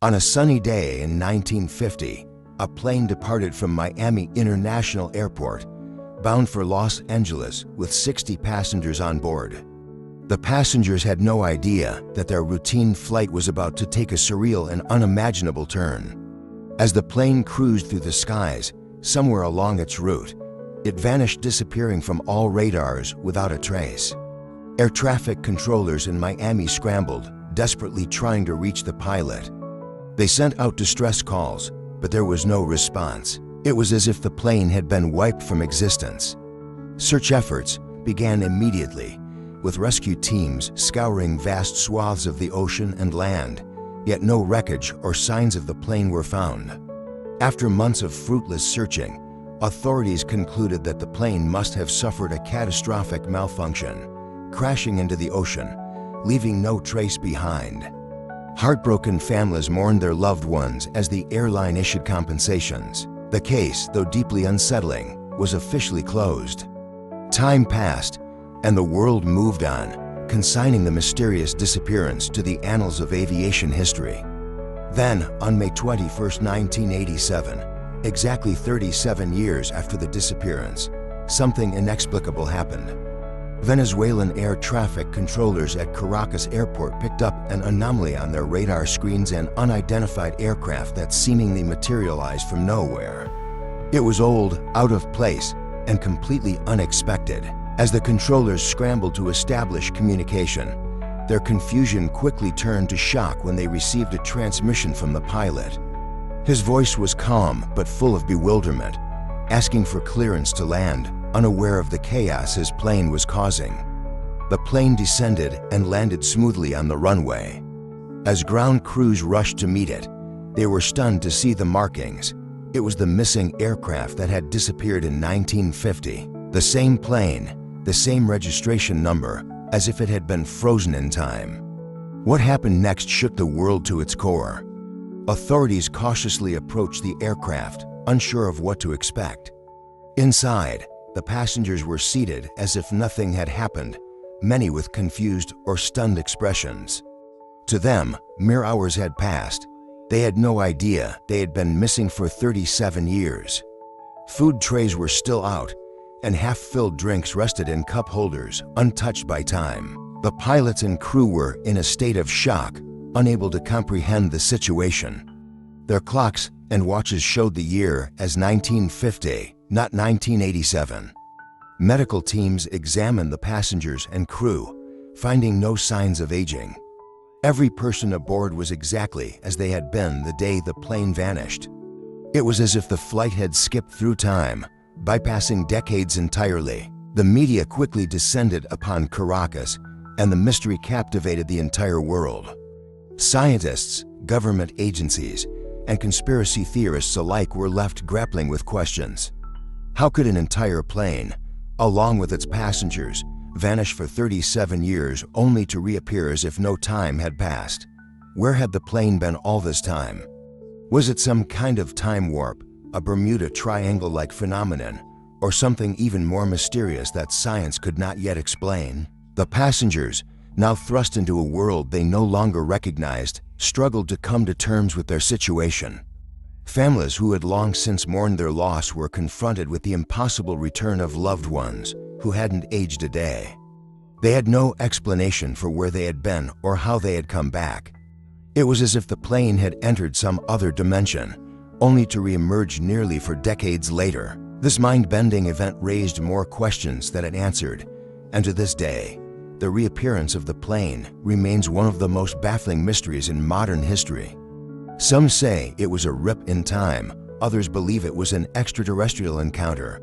On a sunny day in 1950, a plane departed from Miami International Airport, bound for Los Angeles with 60 passengers on board. The passengers had no idea that their routine flight was about to take a surreal and unimaginable turn. As the plane cruised through the skies, somewhere along its route, it vanished, disappearing from all radars without a trace. Air traffic controllers in Miami scrambled, desperately trying to reach the pilot. They sent out distress calls, but there was no response. It was as if the plane had been wiped from existence. Search efforts began immediately, with rescue teams scouring vast swaths of the ocean and land, yet no wreckage or signs of the plane were found. After months of fruitless searching, authorities concluded that the plane must have suffered a catastrophic malfunction, crashing into the ocean, leaving no trace behind. Heartbroken families mourned their loved ones as the airline issued compensations. The case, though deeply unsettling, was officially closed. Time passed, and the world moved on, consigning the mysterious disappearance to the annals of aviation history. Then, on May 21, 1987, exactly 37 years after the disappearance, something inexplicable happened. Venezuelan air traffic controllers at Caracas Airport picked up an anomaly on their radar screens: an unidentified aircraft that seemingly materialized from nowhere. It was old, out of place, and completely unexpected. As the controllers scrambled to establish communication, their confusion quickly turned to shock when they received a transmission from the pilot. His voice was calm but full of bewilderment, asking for clearance to land, unaware of the chaos his plane was causing. The plane descended and landed smoothly on the runway. As ground crews rushed to meet it, they were stunned to see the markings. It was the missing aircraft that had disappeared in 1950. The same plane, the same registration number, as if it had been frozen in time. What happened next shook the world to its core. Authorities cautiously approached the aircraft, unsure of what to expect. Inside, the passengers were seated as if nothing had happened, many with confused or stunned expressions. To them, mere hours had passed. They had no idea they had been missing for 37 years. Food trays were still out, and half-filled drinks rested in cup holders, untouched by time. The pilots and crew were in a state of shock, unable to comprehend the situation. Their clocks and watches showed the year as 1950, not 1987. Medical teams examined the passengers and crew, finding no signs of aging. Every person aboard was exactly as they had been the day the plane vanished. It was as if the flight had skipped through time, bypassing decades entirely. The media quickly descended upon Caracas, and the mystery captivated the entire world. Scientists, government agencies, and conspiracy theorists alike were left grappling with questions. How could an entire plane, along with its passengers, vanish for 37 years only to reappear as if no time had passed? Where had the plane been all this time? Was it some kind of time warp, a Bermuda Triangle-like phenomenon, or something even more mysterious that science could not yet explain? The passengers, now thrust into a world they no longer recognized, struggled to come to terms with their situation. Families who had long since mourned their loss were confronted with the impossible return of loved ones who hadn't aged a day. They had no explanation for where they had been or how they had come back. It was as if the plane had entered some other dimension, only to reemerge nearly 4 decades later. This mind-bending event raised more questions than it answered, and to this day, the reappearance of the plane remains one of the most baffling mysteries in modern history. Some say it was a rip in time, others believe it was an extraterrestrial encounter.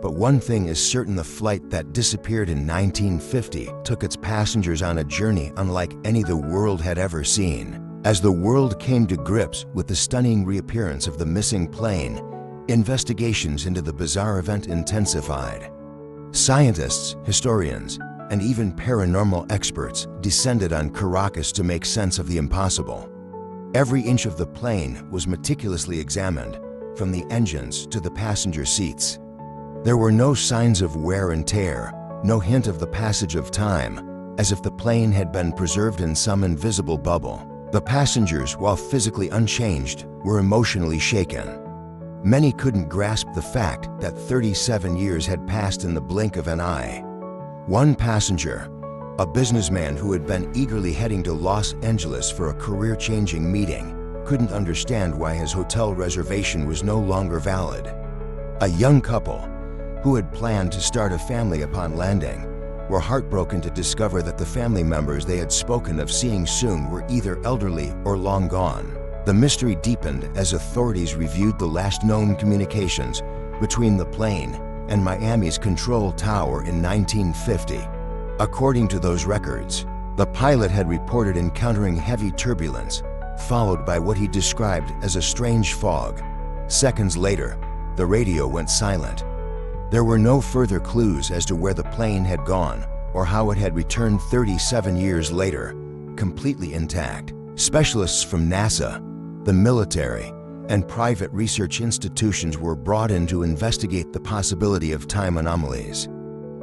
But one thing is certain: the flight that disappeared in 1950 took its passengers on a journey unlike any the world had ever seen. As the world came to grips with the stunning reappearance of the missing plane, investigations into the bizarre event intensified. Scientists, historians, and even paranormal experts descended on Caracas to make sense of the impossible. Every inch of the plane was meticulously examined, from the engines to the passenger seats. There were no signs of wear and tear, no hint of the passage of time, as if the plane had been preserved in some invisible bubble. The passengers, while physically unchanged, were emotionally shaken. Many couldn't grasp the fact that 37 years had passed in the blink of an eye. One passenger, a businessman who had been eagerly heading to Los Angeles for a career-changing meeting, couldn't understand why his hotel reservation was no longer valid. A young couple, who had planned to start a family upon landing, were heartbroken to discover that the family members they had spoken of seeing soon were either elderly or long gone. The mystery deepened as authorities reviewed the last known communications between the plane and Miami's control tower in 1950. According to those records, the pilot had reported encountering heavy turbulence, followed by what he described as a strange fog. Seconds later, the radio went silent. There were no further clues as to where the plane had gone or how it had returned 37 years later, completely intact. Specialists from NASA, the military, and private research institutions were brought in to investigate the possibility of time anomalies.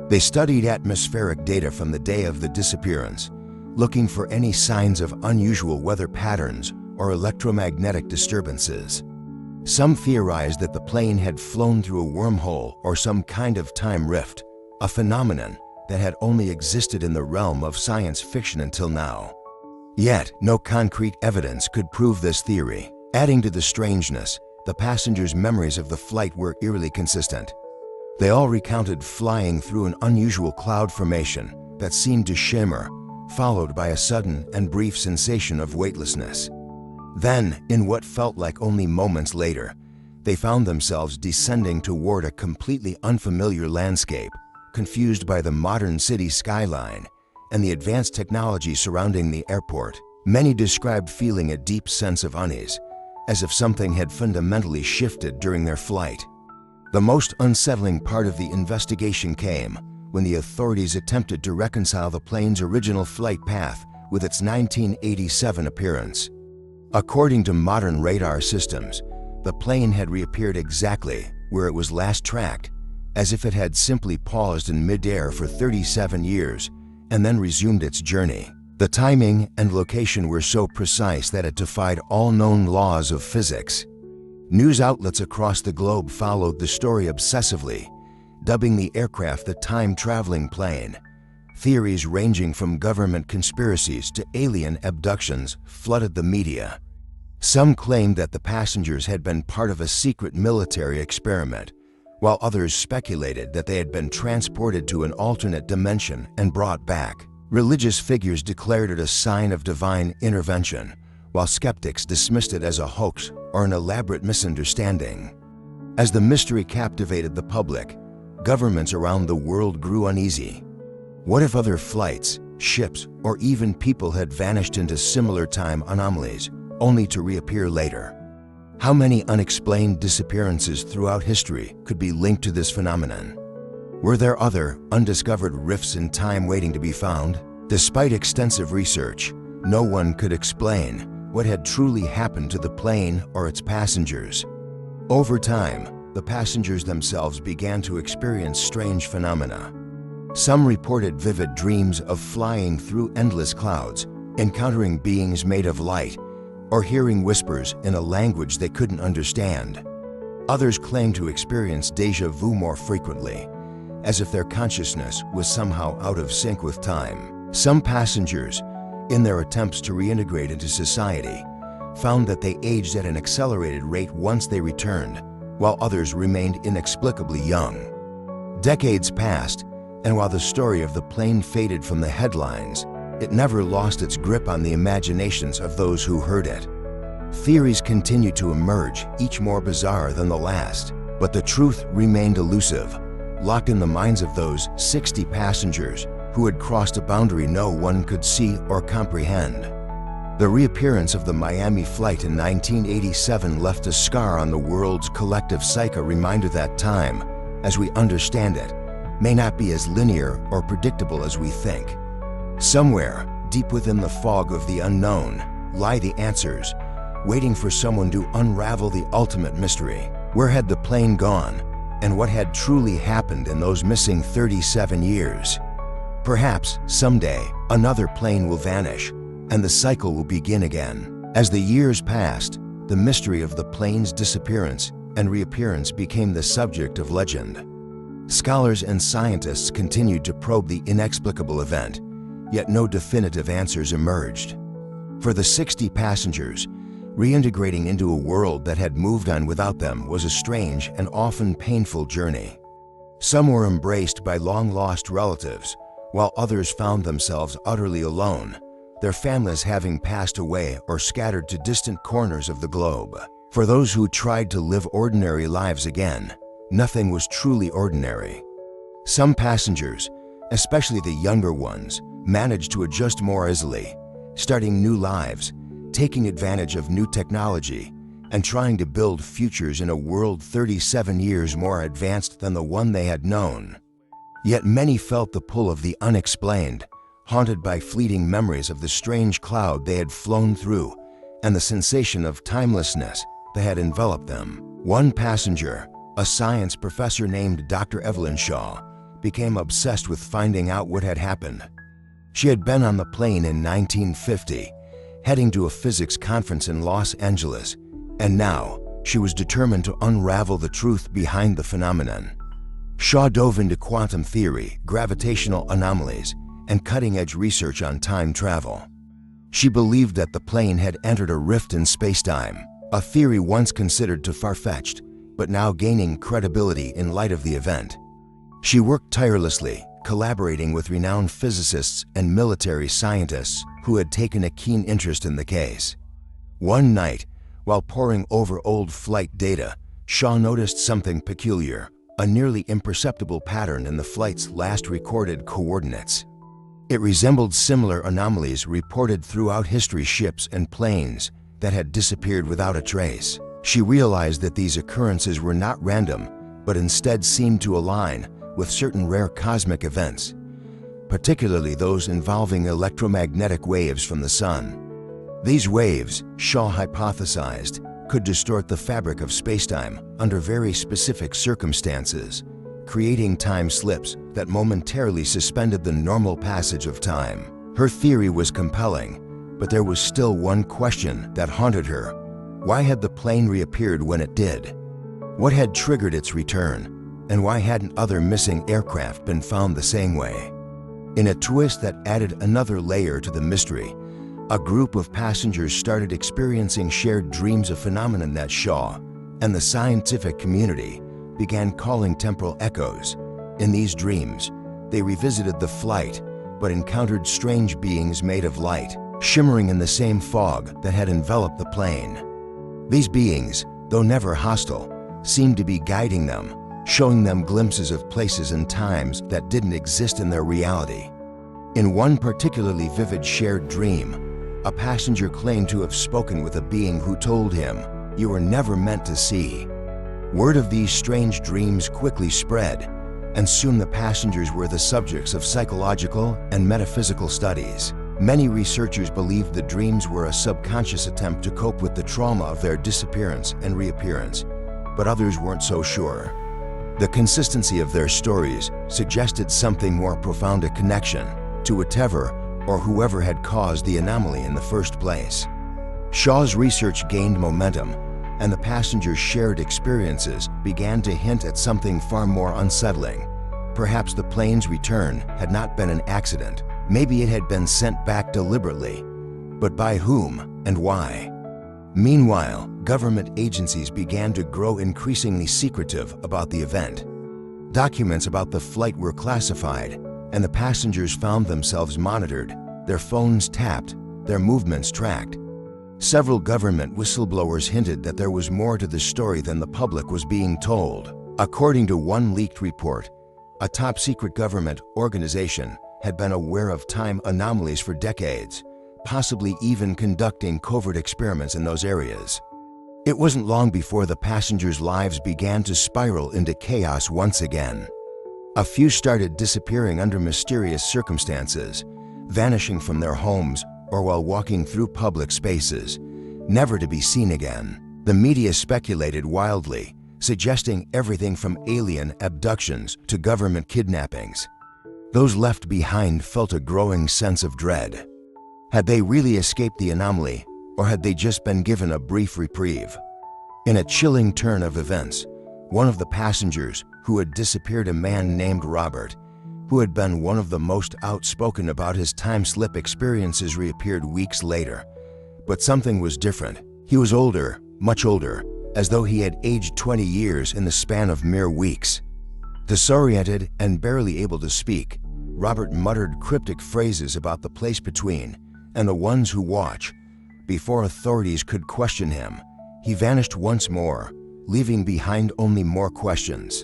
They studied atmospheric data from the day of the disappearance, looking for any signs of unusual weather patterns or electromagnetic disturbances. Some theorized that the plane had flown through a wormhole or some kind of time rift, a phenomenon that had only existed in the realm of science fiction until now. Yet, no concrete evidence could prove this theory. Adding to the strangeness, the passengers' memories of the flight were eerily consistent. They all recounted flying through an unusual cloud formation that seemed to shimmer, followed by a sudden and brief sensation of weightlessness. Then, in what felt like only moments later, they found themselves descending toward a completely unfamiliar landscape, confused by the modern city skyline and the advanced technology surrounding the airport. Many described feeling a deep sense of unease, as if something had fundamentally shifted during their flight. The most unsettling part of the investigation came when the authorities attempted to reconcile the plane's original flight path with its 1987 appearance. According to modern radar systems, the plane had reappeared exactly where it was last tracked, as if it had simply paused in midair for 37 years and then resumed its journey. The timing and location were so precise that it defied all known laws of physics. News outlets across the globe followed the story obsessively, dubbing the aircraft the time-traveling plane. Theories ranging from government conspiracies to alien abductions flooded the media. Some claimed that the passengers had been part of a secret military experiment, while others speculated that they had been transported to an alternate dimension and brought back. Religious figures declared it a sign of divine intervention, while skeptics dismissed it as a hoax or an elaborate misunderstanding. As the mystery captivated the public, governments around the world grew uneasy. What if other flights, ships, or even people had vanished into similar time anomalies, only to reappear later? How many unexplained disappearances throughout history could be linked to this phenomenon? Were there other, undiscovered rifts in time waiting to be found? Despite extensive research, no one could explain what had truly happened to the plane or its passengers. Over time, the passengers themselves began to experience strange phenomena. Some reported vivid dreams of flying through endless clouds, encountering beings made of light, or hearing whispers in a language they couldn't understand. Others claimed to experience déjà vu more frequently, as if their consciousness was somehow out of sync with time. Some passengers, in their attempts to reintegrate into society, found that they aged at an accelerated rate once they returned, while others remained inexplicably young. Decades passed, and while the story of the plane faded from the headlines, it never lost its grip on the imaginations of those who heard it. Theories continued to emerge, each more bizarre than the last, but the truth remained elusive, locked in the minds of those 60 passengers who had crossed a boundary no one could see or comprehend. The reappearance of the Miami flight in 1987 left a scar on the world's collective psyche, a reminder that time, as we understand it, may not be as linear or predictable as we think. Somewhere, deep within the fog of the unknown, lie the answers, waiting for someone to unravel the ultimate mystery. Where had the plane gone, and what had truly happened in those missing 37 years? Perhaps, someday, another plane will vanish, and the cycle will begin again. As the years passed, the mystery of the plane's disappearance and reappearance became the subject of legend. Scholars and scientists continued to probe the inexplicable event, yet no definitive answers emerged. For the 60 passengers, reintegrating into a world that had moved on without them was a strange and often painful journey. Some were embraced by long-lost relatives, while others found themselves utterly alone, their families having passed away or scattered to distant corners of the globe. For those who tried to live ordinary lives again, nothing was truly ordinary. Some passengers, especially the younger ones, managed to adjust more easily, starting new lives, taking advantage of new technology, and trying to build futures in a world 37 years more advanced than the one they had known. Yet many felt the pull of the unexplained, haunted by fleeting memories of the strange cloud they had flown through and the sensation of timelessness that had enveloped them. One passenger, a science professor named Dr. Evelyn Shaw, became obsessed with finding out what had happened. She had been on the plane in 1950, heading to a physics conference in Los Angeles, and now she was determined to unravel the truth behind the phenomenon. Shaw dove into quantum theory, gravitational anomalies, and cutting-edge research on time travel. She believed that the plane had entered a rift in space-time, a theory once considered too far-fetched, but now gaining credibility in light of the event. She worked tirelessly, collaborating with renowned physicists and military scientists who had taken a keen interest in the case. One night, while poring over old flight data, Shaw noticed something peculiar, a nearly imperceptible pattern in the flight's last recorded coordinates. It resembled similar anomalies reported throughout history's ships and planes that had disappeared without a trace. She realized that these occurrences were not random, but instead seemed to align with certain rare cosmic events, particularly those involving electromagnetic waves from the sun. These waves, Shaw hypothesized, could distort the fabric of spacetime under very specific circumstances, creating time slips that momentarily suspended the normal passage of time. Her theory was compelling, but there was still one question that haunted her. Why had the plane reappeared when it did? What had triggered its return? And why hadn't other missing aircraft been found the same way? In a twist that added another layer to the mystery, a group of passengers started experiencing shared dreams, a phenomenon that Shaw and the scientific community began calling temporal echoes. In these dreams, they revisited the flight, but encountered strange beings made of light, shimmering in the same fog that had enveloped the plane. These beings, though never hostile, seemed to be guiding them, showing them glimpses of places and times that didn't exist in their reality. In one particularly vivid shared dream, a passenger claimed to have spoken with a being who told him, "You were never meant to see." Word of these strange dreams quickly spread, and soon the passengers were the subjects of psychological and metaphysical studies. Many researchers believed the dreams were a subconscious attempt to cope with the trauma of their disappearance and reappearance, but others weren't so sure. The consistency of their stories suggested something more profound, a connection to whatever or whoever had caused the anomaly in the first place. Shaw's research gained momentum, and the passengers' shared experiences began to hint at something far more unsettling. Perhaps the plane's return had not been an accident. Maybe it had been sent back deliberately. But by whom and why? Meanwhile, government agencies began to grow increasingly secretive about the event. Documents about the flight were classified, and the passengers found themselves monitored, their phones tapped, their movements tracked. Several government whistleblowers hinted that there was more to the story than the public was being told. According to one leaked report, a top-secret government organization had been aware of time anomalies for decades, possibly even conducting covert experiments in those areas. It wasn't long before the passengers' lives began to spiral into chaos once again. A few started disappearing under mysterious circumstances, vanishing from their homes or while walking through public spaces, never to be seen again. The media speculated wildly, suggesting everything from alien abductions to government kidnappings. Those left behind felt a growing sense of dread. Had they really escaped the anomaly, or had they just been given a brief reprieve? In a chilling turn of events, one of the passengers who had disappeared, a man named Robert, who had been one of the most outspoken about his time slip experiences, reappeared weeks later. But something was different. He was older, much older, as though he had aged 20 years in the span of mere weeks. Disoriented and barely able to speak, Robert muttered cryptic phrases about the place between and the ones who watch. Before authorities could question him, he vanished once more, leaving behind only more questions.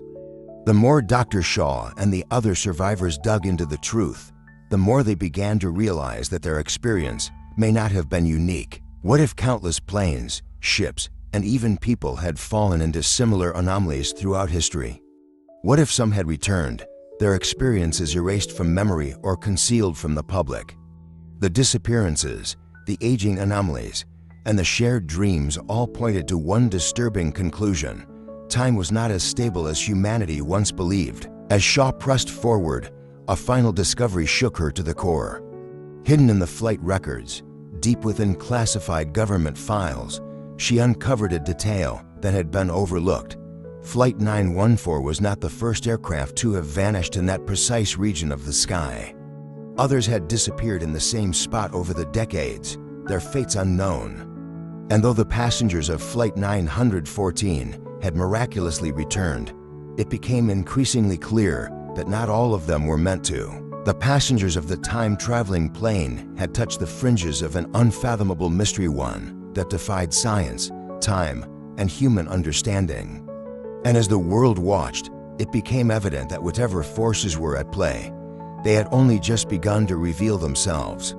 The more Dr. Shaw and the other survivors dug into the truth, the more they began to realize that their experience may not have been unique. What if countless planes, ships, and even people had fallen into similar anomalies throughout history? What if some had returned, their experiences erased from memory or concealed from the public? The disappearances, the aging anomalies, and the shared dreams all pointed to one disturbing conclusion: time was not as stable as humanity once believed. As Shaw pressed forward, a final discovery shook her to the core. Hidden in the flight records, deep within classified government files, she uncovered a detail that had been overlooked. Flight 914 was not the first aircraft to have vanished in that precise region of the sky. Others had disappeared in the same spot over the decades, their fates unknown. And though the passengers of Flight 914 had miraculously returned, it became increasingly clear that not all of them were meant to. The passengers of the time-traveling plane had touched the fringes of an unfathomable mystery, one that defied science, time, and human understanding. And as the world watched, it became evident that whatever forces were at play, they had only just begun to reveal themselves.